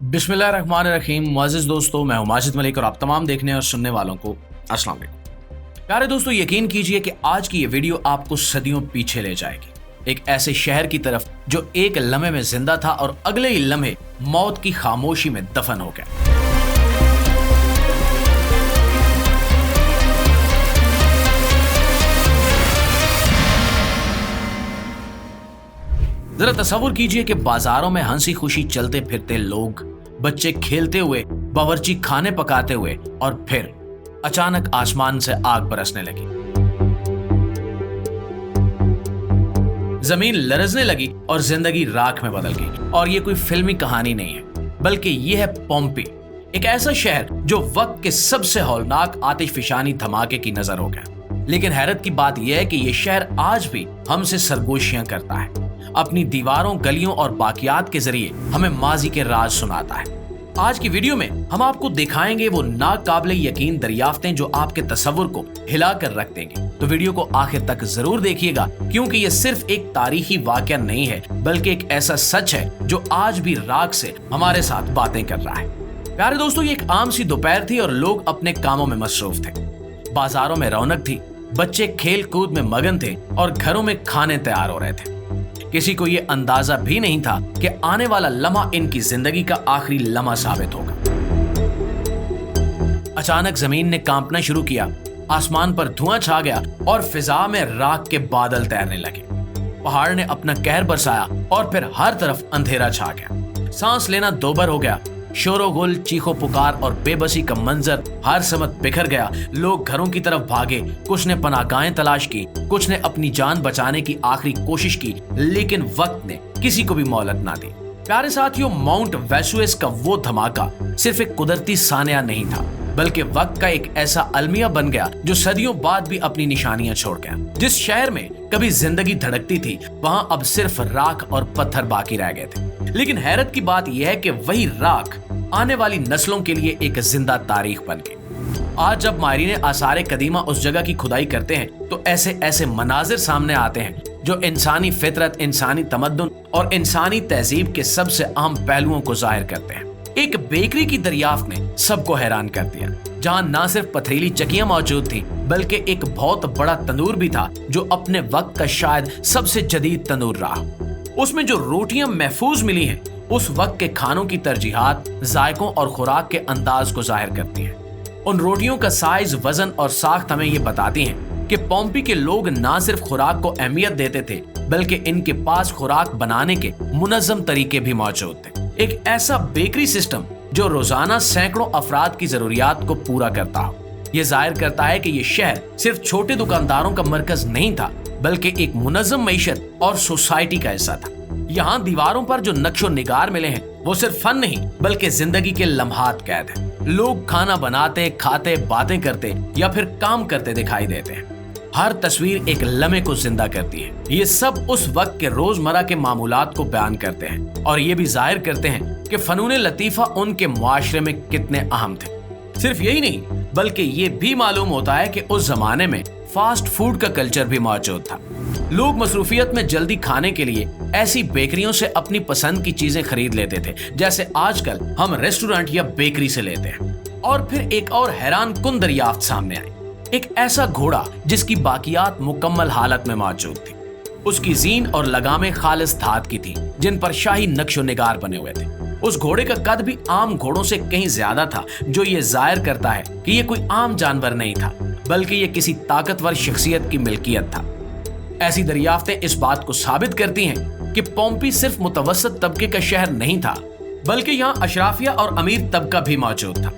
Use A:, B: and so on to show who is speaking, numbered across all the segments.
A: बिस्मिल्लाहिर्रहमानिर्रहीम। मुअज़्ज़िज़ दोस्तों, मैं हूं माजिद मलिक और आप तमाम देखने और सुनने वालों को अस्सलाम वालेकुम। प्यारे दोस्तों, यकीन कीजिए कि आज की ये वीडियो आपको सदियों पीछे ले जाएगी, एक ऐसे शहर की तरफ जो एक लम्हे में जिंदा था और अगले ही लम्हे मौत की खामोशी में दफन हो गया। जरा तसव्वुर कीजिए कि बाजारों में हंसी खुशी चलते फिरते लोग, बच्चे खेलते हुए, बावर्ची खाने पकाते हुए और फिर अचानक आसमान से आग बरसने लगी। जमीन लरजने लगी और जिंदगी राख में बदल गई। और ये कोई फिल्मी कहानी नहीं है, बल्कि ये है पोम्पी, एक ऐसा शहर जो वक्त के सबसे हौलनाक आतिशफिशानी धमाके की नजर हो गया। लेकिन हैरत की बात यह है कि यह शहर आज भी हमसे सरगोशियां करता है, अपनी दीवारों, गलियों और बाकियात के जरिए हमें माजी के राज सुनाता है। आज की वीडियो में हम आपको दिखाएंगे वो नाकाबिले यकीन दरियाफ्तें जो आपके तसव्वुर को हिला कर रख देंगे। तो वीडियो को आखिर तक जरूर देखिएगा, क्योंकि ये सिर्फ एक तारीखी वाकया नहीं है, बल्कि एक ऐसा सच है जो आज भी राग से हमारे साथ बातें कर रहा है। प्यारे दोस्तों, ये एक आम सी दोपहर थी और लोग अपने कामों में मसरूफ थे। बाजारों में रौनक थी, बच्चे खेल कूद में मगन थे और घरों में खाने तैयार हो रहे थे। किसी को यह अंदाजा भी नहीं था कि आने वाला लम्हा इनकी जिंदगी का आखिरी लम्हा साबित होगा। अचानक जमीन ने कांपना शुरू किया, आसमान पर धुआं छा गया और फिजा में राख के बादल तैरने लगे। पहाड़ ने अपना कहर बरसाया और फिर हर तरफ अंधेरा छा गया। सांस लेना दोबर हो गया। शोरोगुल, चीखो पुकार और बेबसी का मंजर हर समत बिखर गया। लोग घरों की तरफ भागे, कुछ ने पनाहगाहें तलाश की, कुछ ने अपनी जान बचाने की आखिरी कोशिश की, लेकिन वक्त ने किसी को भी मोहलत ना दी। प्यारे साथियों, माउंट वेसुविस का वो धमाका सिर्फ एक कुदरती सानिया नहीं था, बल्कि वक्त का एक ऐसा अलमिया बन गया जो सदियों बाद भी अपनी निशानियां छोड़ गया। जिस शहर में कभी जिंदगी धड़कती थी, वहां अब सिर्फ राख और पत्थर बाकी रह गए थे। लेकिन हैरत की बात यह है कि वही राख आने वाली नस्लों के लिए एक जिंदा तारीख बन गई। आज जब माहिरीन आसारे कदीमा उस जगह की खुदाई करते हैं, तो ऐसे ऐसे मनाजिर सामने आते हैं जो इंसानी फितरत, इंसानी तमद्दुन और इंसानी तहजीब के सबसे अहम पहलुओं को जाहिर करते हैं। एक बेकरी की दरियाफ्त ने सबको हैरान कर दिया, जहां न सिर्फ पथरीली चक्कियां मौजूद थी, बल्कि एक बहुत बड़ा तंदूर भी था जो अपने वक्त का शायद सबसे जदीद तंदूर रहा। उसमें जो रोटियां महफूज मिली हैं, उस वक्त के खानों की तरजीहात, जायकों और खुराक के अंदाज को जाहिर करती हैं। उन रोटियों का साइज, वजन और साख्त हमें ये बताती हैं कि पोम्पी के लोग ना सिर्फ खुराक को अहमियत देते थे, बल्कि इनके पास खुराक बनाने के मुनज़्ज़म तरीके भी मौजूद थे। एक ऐसा बेकरी सिस्टम जो रोजाना सैकड़ों अफराद की जरूरियात को पूरा करता हो। ये जाहिर करता है कि ये शहर सिर्फ छोटे दुकानदारों का मरकज नहीं था, बल्कि एक मुनज़्ज़म मईशत और सोसाइटी का हिस्सा था। यहाँ दीवारों पर जो नक्शो निगार मिले हैं, वो सिर्फ फन नहीं, बल्कि जिंदगी के लम्हात कैद हैं। लोग खाना बनाते, खाते, बातें करते या फिर काम करते दिखाई देते हैं। हर तस्वीर एक लम्हे को जिंदा करती है। ये सब उस वक्त के रोजमर्रा के मामूलात को बयान करते हैं और ये भी जाहिर करते हैं कि फनून लतीफा उनके मुआशरे में कितने अहम थे। सिर्फ यही नहीं, बल्कि ये भी मालूम होता है कि उस जमाने में फास्ट फूड का कल्चर भी मौजूद था। लोग मसरूफियत में जल्दी खाने के लिए ऐसी बेकरियों से अपनी पसंद की चीजें खरीद लेते थे, जैसे आजकल हम रेस्टोरेंट या बेकरी से लेते हैं। और फिर एक और हैरान कुन दरियाफ्त सामने आई, एक ऐसा घोड़ा जिसकी बाकियात मुकम्मल हालत में मौजूद थी। उसकी जीन और लगामें खालिस धात की थी, जिन पर शाही नक्शो निगार बने हुए थे। उस घोड़े का कद भी आम घोड़ों से कहीं ज्यादा था, जो ये जाहिर करता है कि ये कोई आम जानवर नहीं था, बल्कि ये किसी ताकतवर शख्सियत की मिल्कियत था। ऐसी दरियाफ्तें इस बात को साबित करती हैं कि पोम्पी सिर्फ मुतवस्सित तबके का शहर नहीं था, बल्कि यहाँ अशराफिया और अमीर तबका भी मौजूद था।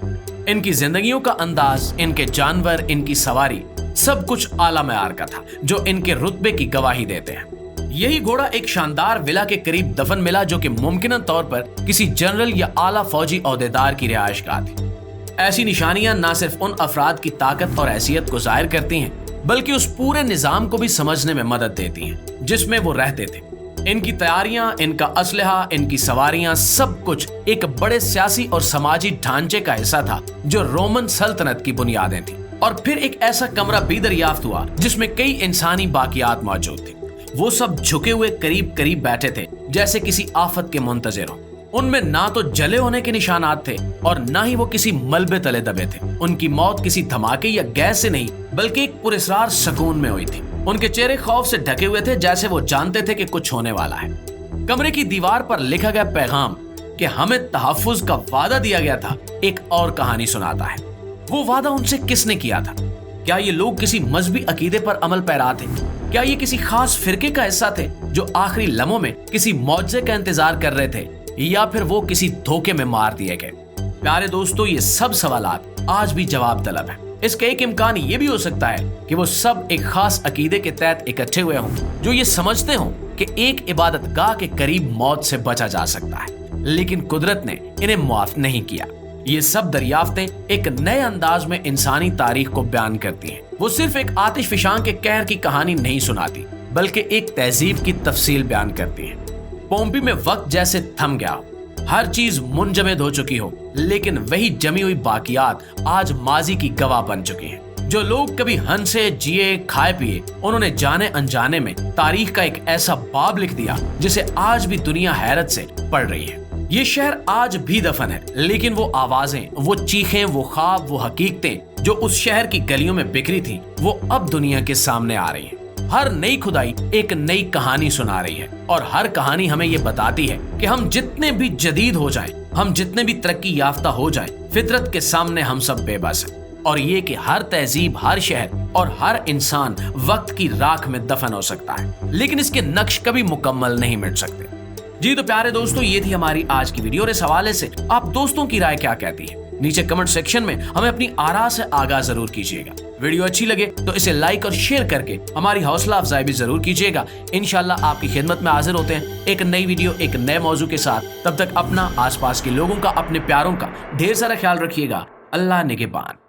A: इनकी जिंदगियों का अंदाज, इनके जानवर, इनकी सवारी, सब कुछ आला मयार का था, जो इनके रुतबे की गवाही देते हैं। यही घोड़ा एक शानदार विला के करीब दफन मिला, जो कि मुमकिन तौर पर किसी जनरल या आला फौजी ओहदेदार की रिहाइशगाह थी। ऐसी निशानियां न सिर्फ उन अफराद की ताकत और हैसियत को जाहिर करती हैं, बल्कि उस पूरे निजाम को भी समझने में मदद देती हैं जिसमें वो रहते थे। इनकी तैयारियां, इनका असलहा, इनकी सवारियां, सब कुछ एक बड़े सियासी और समाजी ढांचे का हिस्सा था जो रोमन सल्तनत की बुनियादें थी। और फिर एक ऐसा कमरा भी दरियाफ्त हुआ जिसमें कई इंसानी बाकियात मौजूद थी। वो सब झुके हुए करीब करीब बैठे थे, जैसे किसी आफत के मुंतज़िर हो। उनमें ना तो जले होने के निशानात थे और ना ही वो किसी मलबे तले दबे थे। उनकी मौत किसी धमाके या गैस से नहीं बल्कि एक पुरस्कार सुकून में हुई थी। उनके चेहरे खौफ से ढके हुए थे, जैसे वो जानते थे कि कुछ होने वाला है। कमरे की दीवार पर लिखा गया पैगाम कि हमें तहफ्फुज का वादा दिया गया था, एक और कहानी सुनाता है। वो वादा उनसे किसने किया था? क्या ये लोग किसी मजहबी अकीदे पर अमल पैरा थे? क्या ये किसी खास फिरके का हिस्सा थे जो आखिरी लम्हों में किसी मौजज़े का इंतजार कर रहे थे, या फिर वो किसी धोखे में मार दिए गए? प्यारे दोस्तों, ये सब सवालात आज भी जवाब तलब है। इसका एक इम्कान ये भी हो सकता है कि वो सब एक खास अकीदे के तहत इकट्ठे हुए हों, जो ये समझते हों कि एक इबादतगाह के करीब मौत से बचा जा सकता है, लेकिन कुदरत ने इन्हें मुआफ नहीं किया। ये सब दरियाफ्तें एक नए अंदाज में इंसानी तारीख को बयान करती हैं। वो सिर्फ एक आतिश फिशां के कहर की कहानी नहीं सुनाती, बल्कि एक तहजीब की तफसील बयान करती है। पोम्पी में वक्त जैसे थम गया हो, हर चीज मुंजमद हो चुकी हो, लेकिन वही जमी हुई बाकियात आज माजी की गवाह बन चुकी हैं। जो लोग कभी हंसे, जिए, खाए पिए, उन्होंने जाने अनजाने में तारीख का एक ऐसा बाब लिख दिया जिसे आज भी दुनिया हैरत से पढ़ रही है। ये शहर आज भी दफन है, लेकिन वो आवाजें, वो चीखें, वो ख्वाब, वो हकीकतें जो उस शहर की गलियों में बिखरी थी, वो अब दुनिया के सामने आ रही हैं। हर नई खुदाई एक नई कहानी सुना रही है, और हर कहानी हमें ये बताती है कि हम जितने भी जदीद हो जाएं, हम जितने भी तरक्की याफ्ता हो जाएं, फितरत के सामने हम सब बेबस हैं। और ये कि हर तहजीब, हर शहर और हर इंसान वक्त की राख में दफन हो सकता है, लेकिन इसके नक्श कभी मुकम्मल नहीं मिट सकते। जी तो प्यारे दोस्तों, ये थी हमारी आज की वीडियो। और इस हवाले से आप दोस्तों की राय क्या कहती है? नीचे कमेंट सेक्शन में हमें अपनी आरा से आगाह जरूर कीजिएगा। वीडियो अच्छी लगे तो इसे लाइक और शेयर करके हमारी हौसला अफजाई भी जरूर कीजिएगा। इंशाल्लाह आपकी खिदमत में हाजिर होते हैं एक नई वीडियो, एक नए मौजू के साथ। तब तक अपना, आसपास के लोगों का, अपने प्यारों का ढेर सारा ख्याल रखिएगा। अल्लाह निगहबान।